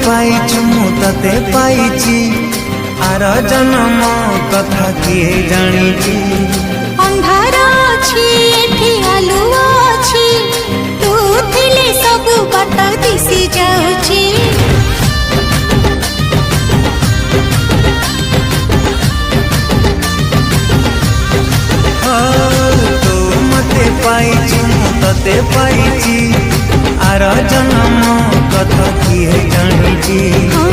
पाइछु मु तते पाइछि आर जन्म कथा किए जानिछि। अंधार अछि एठी आलुआ अछि तू थिले सब बाट दिसि जाउछि। तू मते पाइछु मु तते पाइछि आर जन्म कथा किए जानिछि।